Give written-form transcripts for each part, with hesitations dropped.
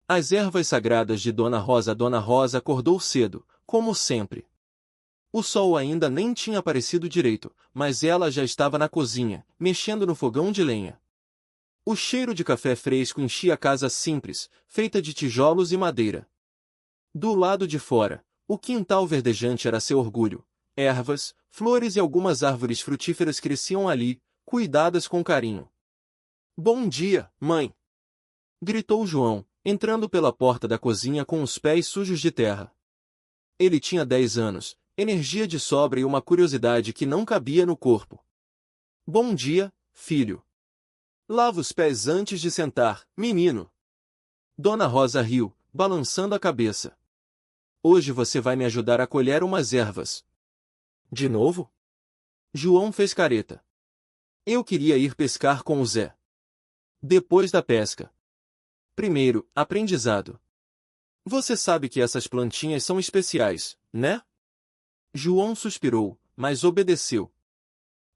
As ervas sagradas de Dona Rosa. Dona Rosa acordou cedo, como sempre. O sol ainda nem tinha aparecido direito, mas ela já estava na cozinha, mexendo no fogão de lenha. O cheiro de café fresco enchia a casa simples, feita de tijolos e madeira. Do lado de fora, o quintal verdejante era seu orgulho. Ervas, flores e algumas árvores frutíferas cresciam ali, cuidadas com carinho. "Bom dia, mãe!" gritou João, entrando pela porta da cozinha com os pés sujos de terra. Ele tinha 10 anos, energia de sobra e uma curiosidade que não cabia no corpo. "Bom dia, filho. Lava os pés antes de sentar, menino." Dona Rosa riu, balançando a cabeça. "Hoje você vai me ajudar a colher umas ervas." "De novo?" João fez careta. "Eu queria ir pescar com o Zé. Depois da pesca. Primeiro, aprendizado. Você sabe que essas plantinhas são especiais, né?" João suspirou, mas obedeceu.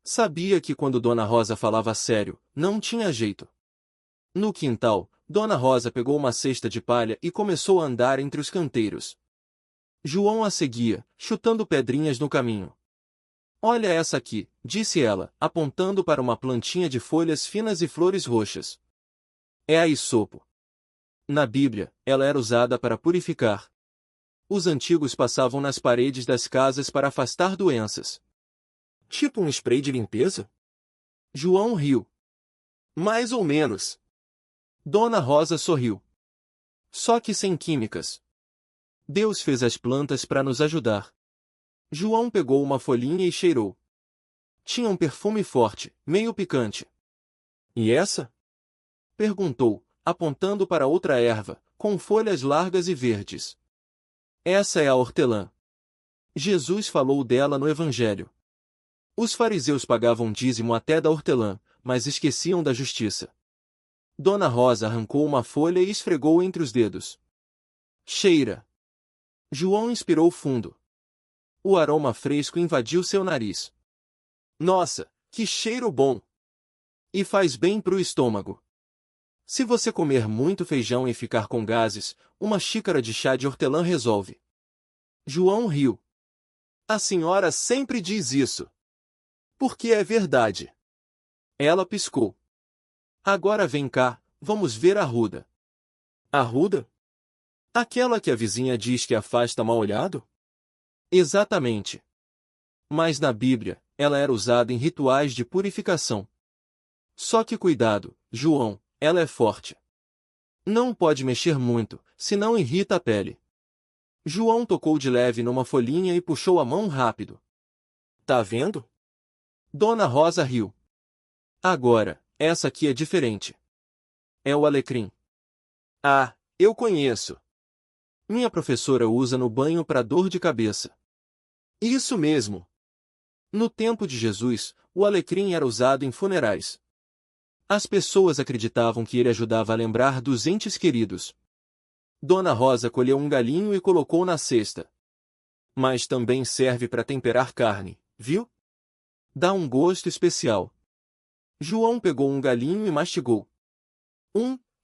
Sabia que quando Dona Rosa falava sério, não tinha jeito. No quintal, Dona Rosa pegou uma cesta de palha e começou a andar entre os canteiros. João a seguia, chutando pedrinhas no caminho. "Olha essa aqui", disse ela, apontando para uma plantinha de folhas finas e flores roxas. "É a hisopo. Na Bíblia, ela era usada para purificar. Os antigos passavam nas paredes das casas para afastar doenças." "Tipo um spray de limpeza?" João riu. "Mais ou menos." Dona Rosa sorriu. "Só que sem químicas. Deus fez as plantas para nos ajudar." João pegou uma folhinha e cheirou. Tinha um perfume forte, meio picante. "E essa?" perguntou, apontando para outra erva, com folhas largas e verdes. "Essa é a hortelã. Jesus falou dela no Evangelho." Os fariseus pagavam dízimo até da hortelã, mas esqueciam da justiça. Dona Rosa arrancou uma folha e esfregou entre os dedos. "Cheira." João inspirou fundo. O aroma fresco invadiu seu nariz. "Nossa, que cheiro bom! E faz bem pro estômago. Se você comer muito feijão e ficar com gases, uma xícara de chá de hortelã resolve." João riu. "A senhora sempre diz isso." "Porque é verdade." Ela piscou. "Agora vem cá, vamos ver a arruda." "Arruda? Aquela que a vizinha diz que afasta mal-olhado?" "Exatamente. Mas na Bíblia, ela era usada em rituais de purificação. Só que cuidado, João, ela é forte. Não pode mexer muito, senão irrita a pele." João tocou de leve numa folhinha e puxou a mão rápido. "Tá vendo?" Dona Rosa riu. "Agora, essa aqui é diferente. É o alecrim." "Ah, eu conheço. Minha professora usa no banho para dor de cabeça." "Isso mesmo." No tempo de Jesus, o alecrim era usado em funerais. As pessoas acreditavam que ele ajudava a lembrar dos entes queridos. Dona Rosa colheu um galinho e colocou na cesta. "Mas também serve para temperar carne, viu? Dá um gosto especial." João pegou um galinho e mastigou.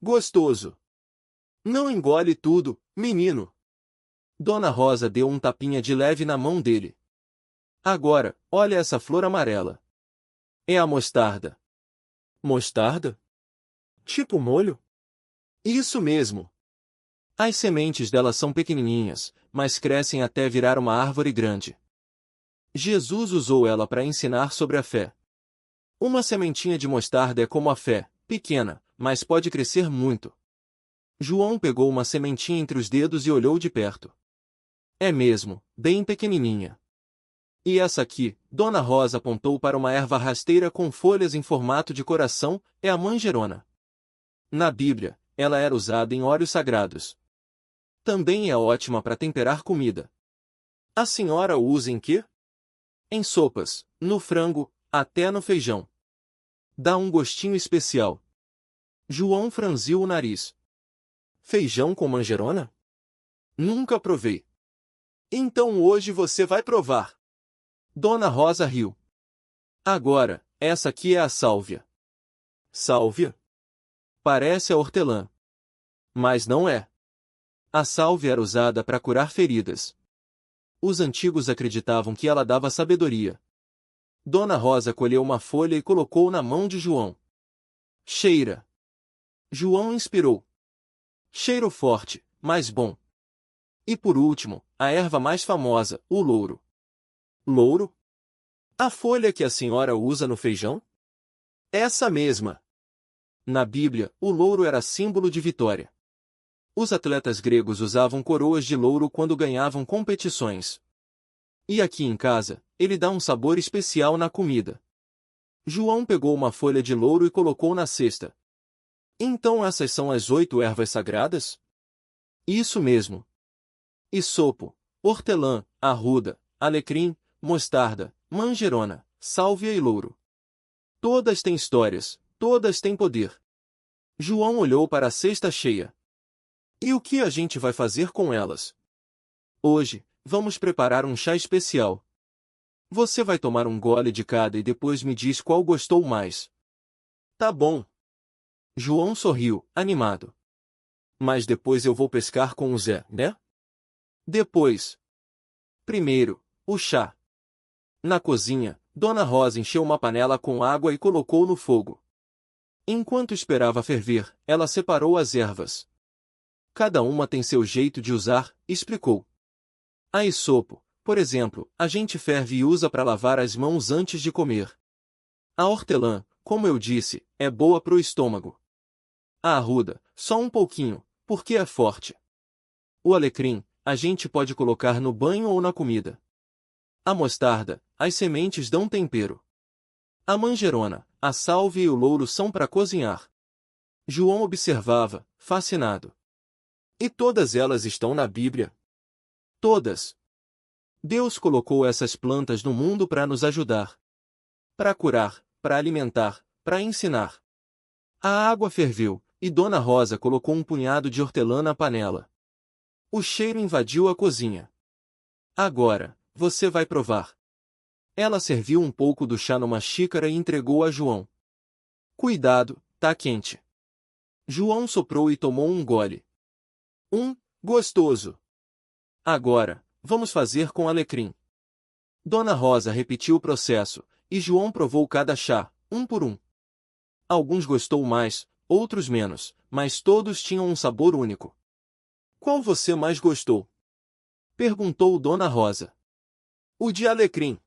Gostoso. Não engole tudo, menino." Dona Rosa deu um tapinha de leve na mão dele. "Agora, olha essa flor amarela. É a mostarda." "Mostarda? Tipo molho?" "Isso mesmo. As sementes dela são pequenininhas, mas crescem até virar uma árvore grande. Jesus usou ela para ensinar sobre a fé. Uma sementinha de mostarda é como a fé, pequena, mas pode crescer muito." João pegou uma sementinha entre os dedos e olhou de perto. "É mesmo, bem pequenininha." "E essa aqui", Dona Rosa apontou para uma erva rasteira com folhas em formato de coração, "é a manjerona. Na Bíblia, ela era usada em óleos sagrados. Também é ótima para temperar comida." "A senhora usa em quê?" "Em sopas, no frango, até no feijão. Dá um gostinho especial." João franziu o nariz. "Feijão com manjerona? Nunca provei." "Então hoje você vai provar." Dona Rosa riu. "Agora, essa aqui é a sálvia." "Sálvia? Parece a hortelã." "Mas não é. A sálvia era usada para curar feridas. Os antigos acreditavam que ela dava sabedoria. Dona Rosa colheu uma folha e colocou na mão de João. Cheira. João inspirou. Cheiro forte, mas bom. E por último, a erva mais famosa, o louro. Louro? A folha que a senhora usa no feijão? Essa mesma. Na Bíblia, o louro era símbolo de vitória. Os atletas gregos usavam coroas de louro quando ganhavam competições. E aqui em casa, ele dá um sabor especial na comida. João pegou uma folha de louro e colocou na cesta. Então essas são as 8 ervas sagradas? Isso mesmo. Isopo, hortelã, arruda, alecrim, mostarda, manjerona, sálvia e louro. Todas têm histórias, todas têm poder. João olhou para a cesta cheia. E o que a gente vai fazer com elas? Hoje, vamos preparar um chá especial. Você vai tomar um gole de cada e depois me diz qual gostou mais. Tá bom. João sorriu, animado. Mas depois eu vou pescar com o Zé, né? Depois. Primeiro, o chá. Na cozinha, Dona Rosa encheu uma panela com água e colocou no fogo. Enquanto esperava ferver, ela separou as ervas. Cada uma tem seu jeito de usar, explicou. A isopo, por exemplo, a gente ferve e usa para lavar as mãos antes de comer. A hortelã, como eu disse, é boa pro estômago. A arruda, só um pouquinho, porque é forte. O alecrim, a gente pode colocar no banho ou na comida. A mostarda, as sementes dão tempero. A manjerona, a sálvia e o louro são para cozinhar. João observava, fascinado. E todas elas estão na Bíblia? Todas. Deus colocou essas plantas no mundo para nos ajudar. Para curar, para alimentar, para ensinar. A água ferveu, e Dona Rosa colocou um punhado de hortelã na panela. O cheiro invadiu a cozinha. Agora, você vai provar. Ela serviu um pouco do chá numa xícara e entregou a João. Cuidado, tá quente. João soprou e tomou um gole. Gostoso. Agora, vamos fazer com alecrim. Dona Rosa repetiu o processo, e João provou cada chá, um por um. Alguns gostou mais, outros menos, mas todos tinham um sabor único. Qual você mais gostou? Perguntou Dona Rosa. O de alecrim.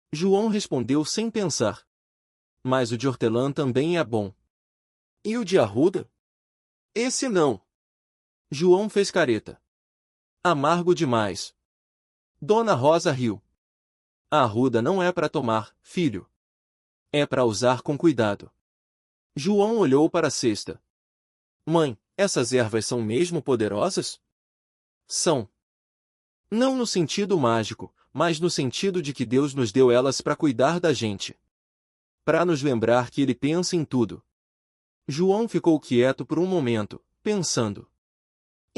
João respondeu sem pensar. Mas o de hortelã também é bom. E o de arruda? Esse não. João fez careta. Amargo demais. Dona Rosa riu. A arruda não é para tomar, filho. É para usar com cuidado. João olhou para a cesta. Mãe, essas ervas são mesmo poderosas? São. Não no sentido mágico, mas no sentido de que Deus nos deu elas para cuidar da gente. Para nos lembrar que Ele pensa em tudo. João ficou quieto por um momento, pensando.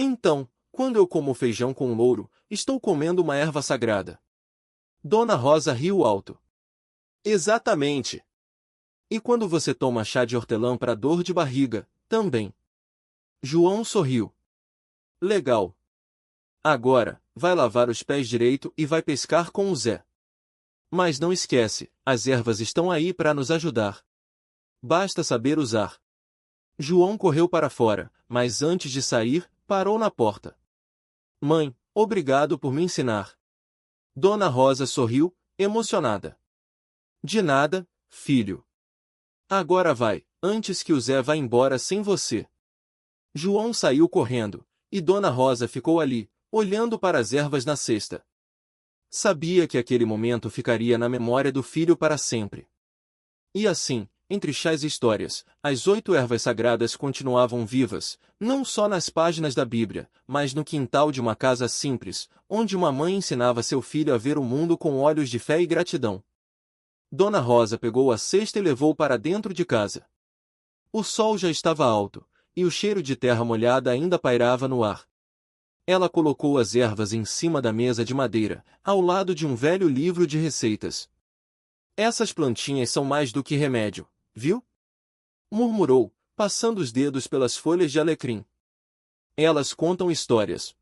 Então, quando eu como feijão com louro, estou comendo uma erva sagrada. Dona Rosa riu alto. Exatamente. E quando você toma chá de hortelã para dor de barriga, também. João sorriu. Legal. Agora, vai lavar os pés direito e vai pescar com o Zé. Mas não esquece, as ervas estão aí para nos ajudar. Basta saber usar. João correu para fora, mas antes de sair, parou na porta. Mãe, obrigado por me ensinar. Dona Rosa sorriu, emocionada. De nada, filho. Agora vai, antes que o Zé vá embora sem você. João saiu correndo, e Dona Rosa ficou ali, olhando para as ervas na cesta. Sabia que aquele momento ficaria na memória do filho para sempre. E assim, entre chás e histórias, as 8 ervas sagradas continuavam vivas, não só nas páginas da Bíblia, mas no quintal de uma casa simples, onde uma mãe ensinava seu filho a ver o mundo com olhos de fé e gratidão. Dona Rosa pegou a cesta e levou para dentro de casa. O sol já estava alto, e o cheiro de terra molhada ainda pairava no ar. Ela colocou as ervas em cima da mesa de madeira, ao lado de um velho livro de receitas. Essas plantinhas são mais do que remédio, viu? Murmurou, passando os dedos pelas folhas de alecrim. Elas contam histórias.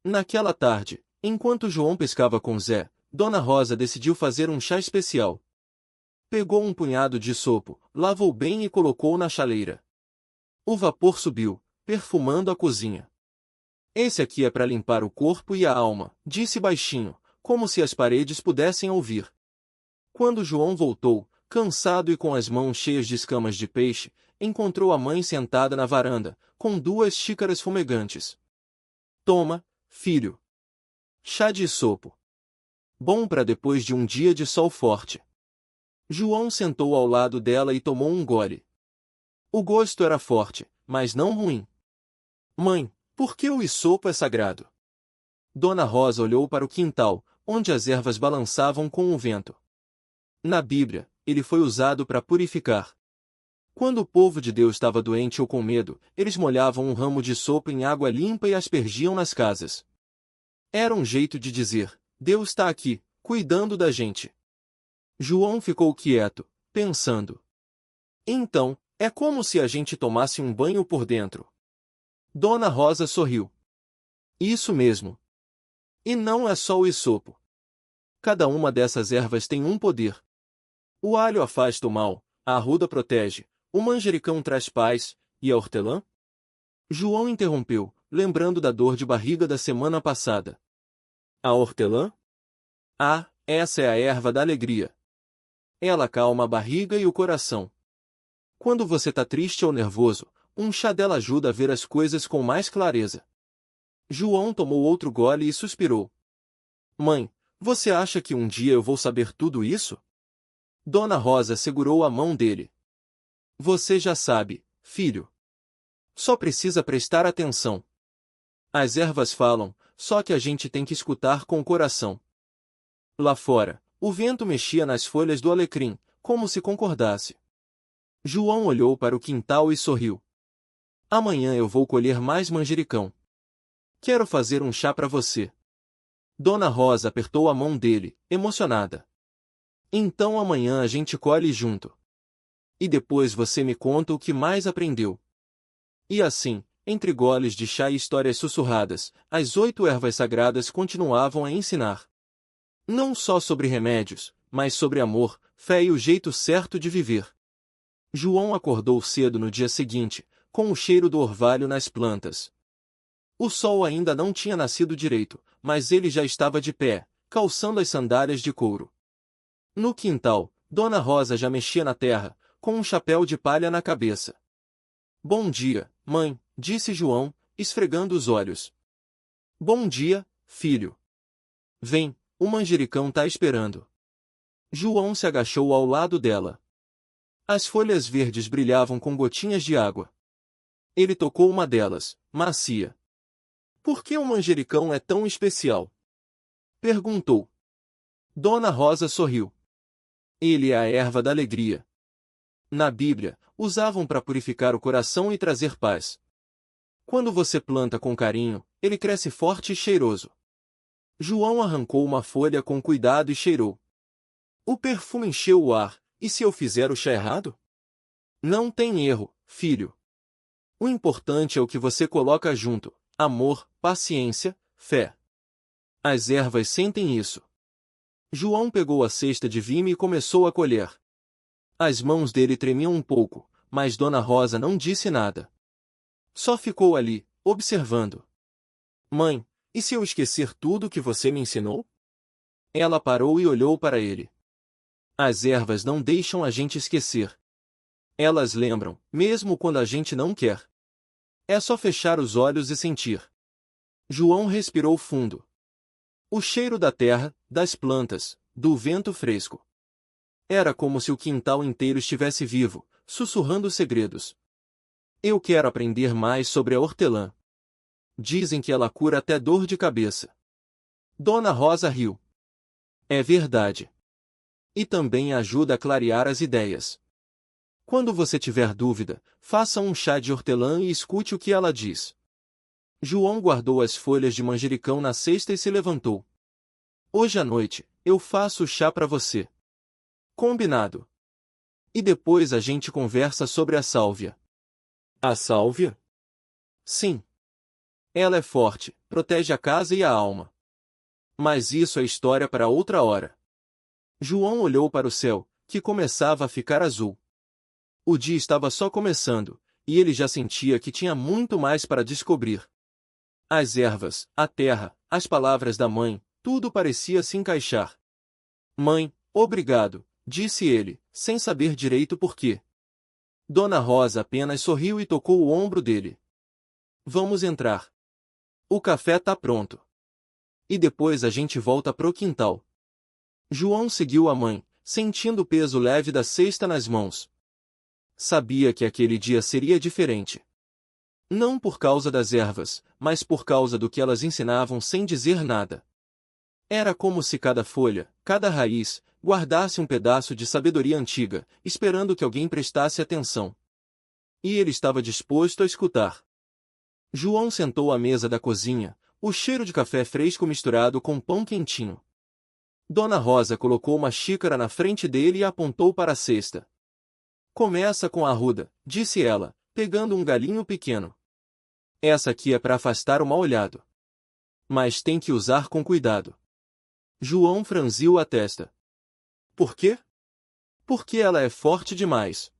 Naquela tarde, enquanto João pescava com Zé, Dona Rosa decidiu fazer um chá especial. Pegou um punhado de sopo, lavou bem e colocou na chaleira. O vapor subiu, perfumando a cozinha. Esse aqui é para limpar o corpo e a alma, disse baixinho, como se as paredes pudessem ouvir. Quando João voltou, cansado e com as mãos cheias de escamas de peixe, encontrou a mãe sentada na varanda, com 2 xícaras fumegantes. Toma, filho. Chá de sopo. Bom para depois de um dia de sol forte. João sentou ao lado dela e tomou um gole. O gosto era forte, mas não ruim. Mãe, por que o sopo é sagrado? Dona Rosa olhou para o quintal, onde as ervas balançavam com o vento. Na Bíblia, ele foi usado para purificar. Quando o povo de Deus estava doente ou com medo, eles molhavam um ramo de sopo em água limpa e aspergiam nas casas. Era um jeito de dizer: Deus está aqui, cuidando da gente. João ficou quieto, pensando. Então, é como se a gente tomasse um banho por dentro. Dona Rosa sorriu. Isso mesmo. E não é só o hisopo. Cada uma dessas ervas tem um poder. O alho afasta o mal, a arruda protege, o manjericão traz paz, e a hortelã? João interrompeu, lembrando da dor de barriga da semana passada. A hortelã? Ah, essa é a erva da alegria. Ela acalma a barriga e o coração. Quando você está triste ou nervoso, um chá dela ajuda a ver as coisas com mais clareza. João tomou outro gole e suspirou. Mãe, você acha que um dia eu vou saber tudo isso? Dona Rosa segurou a mão dele. Você já sabe, filho. Só precisa prestar atenção. As ervas falam, só que a gente tem que escutar com o coração. Lá fora, o vento mexia nas folhas do alecrim, como se concordasse. João olhou para o quintal e sorriu. Amanhã eu vou colher mais manjericão. Quero fazer um chá para você. Dona Rosa apertou a mão dele, emocionada. Então amanhã a gente colhe junto. E depois você me conta o que mais aprendeu. E assim, entre goles de chá e histórias sussurradas, as 8 ervas sagradas continuavam a ensinar. Não só sobre remédios, mas sobre amor, fé e o jeito certo de viver. João acordou cedo no dia seguinte, com o cheiro do orvalho nas plantas. O sol ainda não tinha nascido direito, mas ele já estava de pé, calçando as sandálias de couro. No quintal, Dona Rosa já mexia na terra, com um chapéu de palha na cabeça. Bom dia, mãe, disse João, esfregando os olhos. Bom dia, filho. Vem, o manjericão tá esperando. João se agachou ao lado dela. As folhas verdes brilhavam com gotinhas de água. Ele tocou uma delas, macia. Por que o manjericão é tão especial? Perguntou. Dona Rosa sorriu. Ele é a erva da alegria. Na Bíblia, usavam para purificar o coração e trazer paz. Quando você planta com carinho, ele cresce forte e cheiroso. João arrancou uma folha com cuidado e cheirou. O perfume encheu o ar, e se eu fizer o chá errado? Não tem erro, filho. O importante é o que você coloca junto: amor, paciência, fé. As ervas sentem isso. João pegou a cesta de vime e começou a colher. As mãos dele tremiam um pouco, mas Dona Rosa não disse nada. Só ficou ali, observando. Mãe, e se eu esquecer tudo que você me ensinou? Ela parou e olhou para ele. As ervas não deixam a gente esquecer. Elas lembram, mesmo quando a gente não quer. É só fechar os olhos e sentir. João respirou fundo. O cheiro da terra, das plantas, do vento fresco. Era como se o quintal inteiro estivesse vivo, sussurrando segredos. Eu quero aprender mais sobre a hortelã. Dizem que ela cura até dor de cabeça. Dona Rosa riu. É verdade. E também ajuda a clarear as ideias. Quando você tiver dúvida, faça um chá de hortelã e escute o que ela diz. João guardou as folhas de manjericão na cesta e se levantou. Hoje à noite, eu faço o chá para você. Combinado. E depois a gente conversa sobre a sálvia. A sálvia? Sim. Ela é forte, protege a casa e a alma. Mas isso é história para outra hora. João olhou para o céu, que começava a ficar azul. O dia estava só começando, e ele já sentia que tinha muito mais para descobrir. As ervas, a terra, as palavras da mãe, tudo parecia se encaixar. Mãe, obrigado, disse ele, sem saber direito por quê. Dona Rosa apenas sorriu e tocou o ombro dele. Vamos entrar. O café tá pronto. E depois a gente volta pro quintal. João seguiu a mãe, sentindo o peso leve da cesta nas mãos. Sabia que aquele dia seria diferente. Não por causa das ervas, mas por causa do que elas ensinavam sem dizer nada. Era como se cada folha, cada raiz, guardasse um pedaço de sabedoria antiga, esperando que alguém prestasse atenção. E ele estava disposto a escutar. João sentou à mesa da cozinha, o cheiro de café fresco misturado com pão quentinho. Dona Rosa colocou uma xícara na frente dele e apontou para a cesta. Começa com a arruda, disse ela, pegando um galinho pequeno. Essa aqui é para afastar o mal-olhado. Mas tem que usar com cuidado. João franziu a testa. Por quê? Porque ela é forte demais.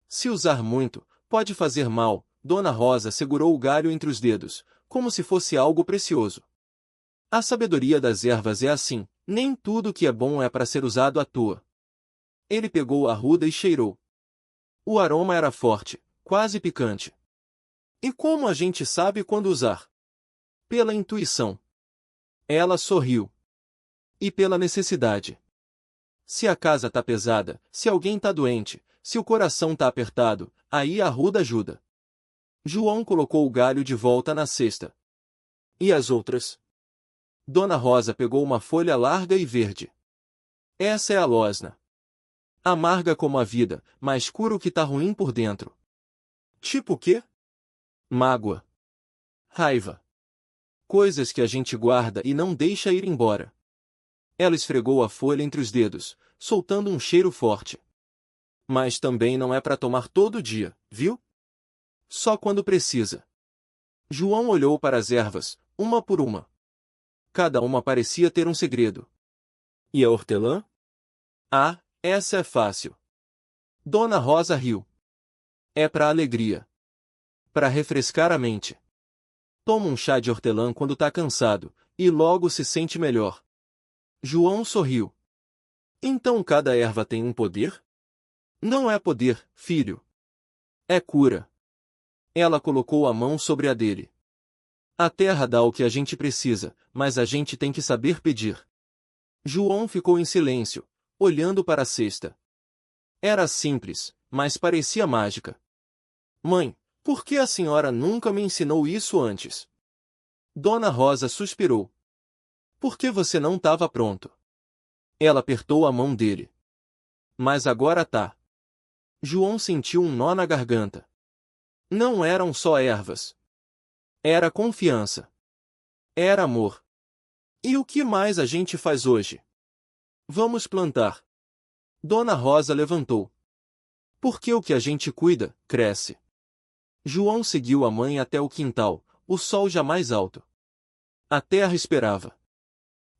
Se usar muito, pode fazer mal. Dona Rosa segurou o galho entre os dedos, como se fosse algo precioso. A sabedoria das ervas é assim, nem tudo que é bom é para ser usado à toa. Ele pegou a arruda e cheirou. O aroma era forte, quase picante. E como a gente sabe quando usar? Pela intuição. Ela sorriu. E pela necessidade. Se a casa tá pesada, se alguém tá doente, se o coração tá apertado, aí a arruda ajuda. João colocou o galho de volta na cesta. E as outras? Dona Rosa pegou uma folha larga e verde. Essa é a losna. Amarga como a vida, mas cura o que tá ruim por dentro. Tipo o quê? Mágoa. Raiva. Coisas que a gente guarda e não deixa ir embora. Ela esfregou a folha entre os dedos, soltando um cheiro forte. Mas também não é para tomar todo dia, viu? Só quando precisa. João olhou para as ervas, uma por uma. Cada uma parecia ter um segredo. E a hortelã? Ah, essa é fácil. Dona Rosa riu. É para alegria. Para refrescar a mente. Toma um chá de hortelã quando tá cansado, e logo se sente melhor. João sorriu. Então cada erva tem um poder? Não é poder, filho. É cura. Ela colocou a mão sobre a dele. A terra dá o que a gente precisa, mas a gente tem que saber pedir. João ficou em silêncio, olhando para a cesta. Era simples, mas parecia mágica. Mãe, por que a senhora nunca me ensinou isso antes? Dona Rosa suspirou. Porque você não estava pronto. Ela apertou a mão dele. Mas agora tá. João sentiu um nó na garganta. Não eram só ervas. Era confiança. Era amor. E o que mais a gente faz hoje? Vamos plantar. Dona Rosa levantou. Porque o que a gente cuida, cresce. João seguiu a mãe até o quintal, o sol já mais alto. A terra esperava.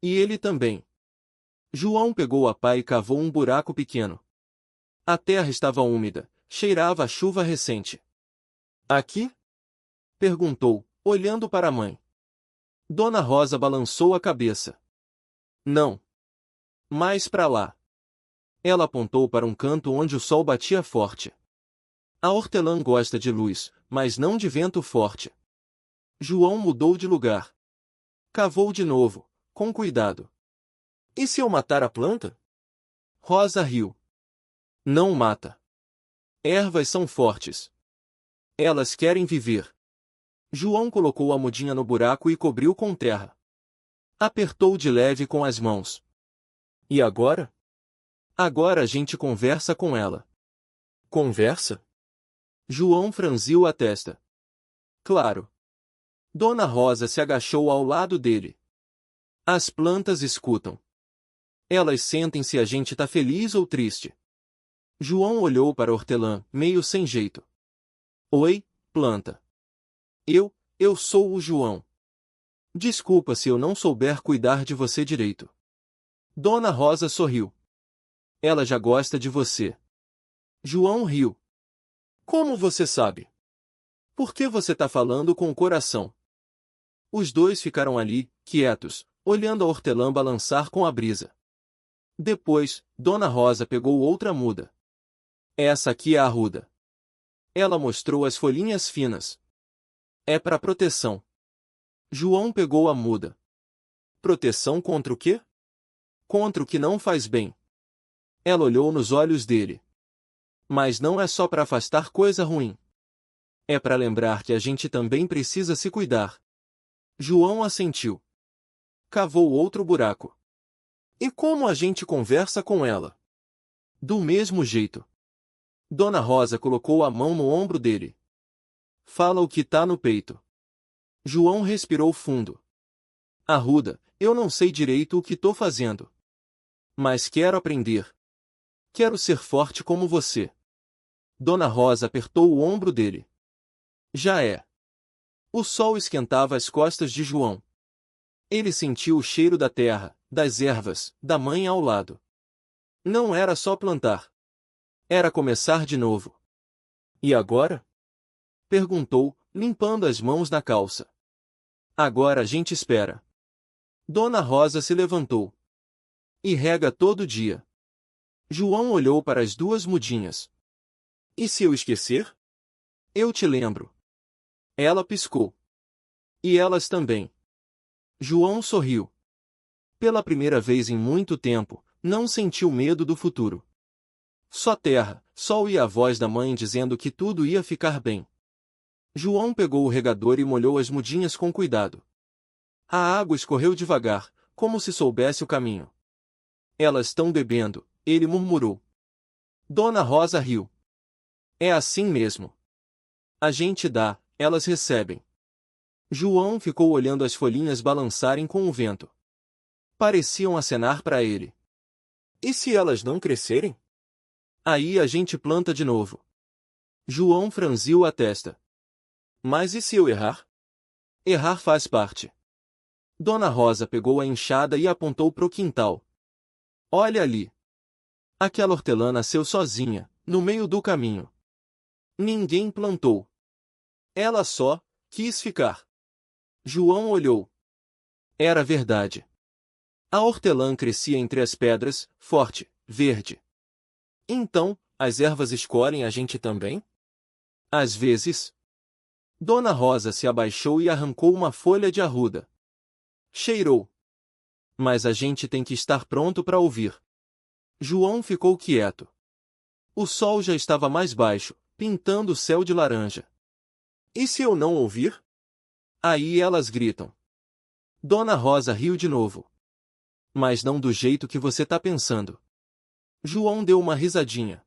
E ele também. João pegou a pá e cavou um buraco pequeno. A terra estava úmida, cheirava a chuva recente. Aqui? Perguntou, olhando para a mãe. Dona Rosa balançou a cabeça. Não. Mais para lá. Ela apontou para um canto onde o sol batia forte. A hortelã gosta de luz, mas não de vento forte. João mudou de lugar. Cavou de novo, com cuidado. E se eu matar a planta? Rosa riu. Não mata. Ervas são fortes. Elas querem viver. João colocou a mudinha no buraco e cobriu com terra. Apertou de leve com as mãos. E agora? Agora a gente conversa com ela. Conversa? João franziu a testa. Claro. Dona Rosa se agachou ao lado dele. As plantas escutam. Elas sentem se a gente tá feliz ou triste. João olhou para a hortelã, meio sem jeito. Oi, planta. eu sou o João. Desculpa se eu não souber cuidar de você direito. Dona Rosa sorriu. Ela já gosta de você. João riu. Como você sabe? Por que você tá falando com o coração? Os dois ficaram ali, quietos, olhando a hortelã balançar com a brisa. Depois, Dona Rosa pegou outra muda. Essa aqui é a arruda. Ela mostrou as folhinhas finas. É para proteção. João pegou a muda. Proteção contra o quê? Contra o que não faz bem. Ela olhou nos olhos dele. Mas não é só para afastar coisa ruim. É para lembrar que a gente também precisa se cuidar. João assentiu. Cavou outro buraco. E como a gente conversa com ela? Do mesmo jeito. Dona Rosa colocou a mão no ombro dele. Fala o que tá no peito. João respirou fundo. Arruda, eu não sei direito o que tô fazendo. Mas quero aprender. Quero ser forte como você. Dona Rosa apertou o ombro dele. Já é. O sol esquentava as costas de João. Ele sentiu o cheiro da terra, das ervas, da mãe ao lado. Não era só plantar. Era começar de novo. E agora? Perguntou, limpando as mãos na calça. Agora a gente espera. Dona Rosa se levantou. E rega todo dia. João olhou para as duas mudinhas. E se eu esquecer? Eu te lembro. Ela piscou. E elas também. João sorriu. Pela primeira vez em muito tempo, não sentiu medo do futuro. Só terra, sol e a voz da mãe dizendo que tudo ia ficar bem. João pegou o regador e molhou as mudinhas com cuidado. A água escorreu devagar, como se soubesse o caminho. Elas estão bebendo, ele murmurou. Dona Rosa riu. É assim mesmo. A gente dá, elas recebem. João ficou olhando as folhinhas balançarem com o vento. Pareciam acenar para ele. E se elas não crescerem? Aí a gente planta de novo. João franziu a testa. Mas e se eu errar? Errar faz parte. Dona Rosa pegou a enxada e apontou pro quintal. Olha ali. Aquela hortelã nasceu sozinha, no meio do caminho. Ninguém plantou. Ela só quis ficar. João olhou. Era verdade. A hortelã crescia entre as pedras, forte, verde. Então, as ervas escolhem a gente também? Às vezes. Dona Rosa se abaixou e arrancou uma folha de arruda. Cheirou. Mas a gente tem que estar pronto para ouvir. João ficou quieto. O sol já estava mais baixo, pintando o céu de laranja. E se eu não ouvir? Aí elas gritam. Dona Rosa riu de novo. Mas não do jeito que você tá pensando. João deu uma risadinha.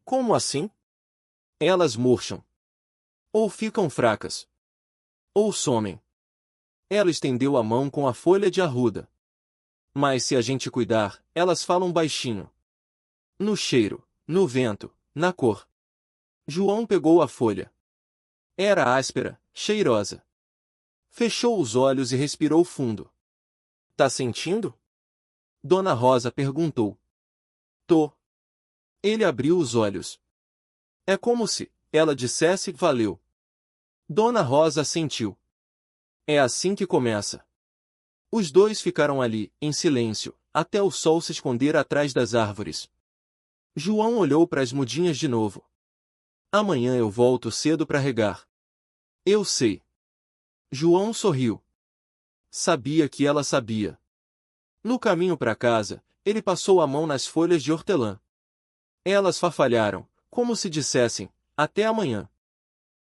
Como assim? Elas murcham. Ou ficam fracas. Ou somem. Ela estendeu a mão com a folha de arruda. Mas se a gente cuidar, elas falam baixinho. No cheiro, no vento, na cor. João pegou a folha. Era áspera, cheirosa. Fechou os olhos e respirou fundo. Tá sentindo? Dona Rosa perguntou. Tô. Ele abriu os olhos. É como se ela dissesse valeu. Dona Rosa assentiu. É assim que começa. Os dois ficaram ali, em silêncio, até o sol se esconder atrás das árvores. João olhou para as mudinhas de novo. Amanhã eu volto cedo para regar. Eu sei. João sorriu. Sabia que ela sabia. No caminho para casa, ele passou a mão nas folhas de hortelã. Elas farfalharam, como se dissessem, até amanhã.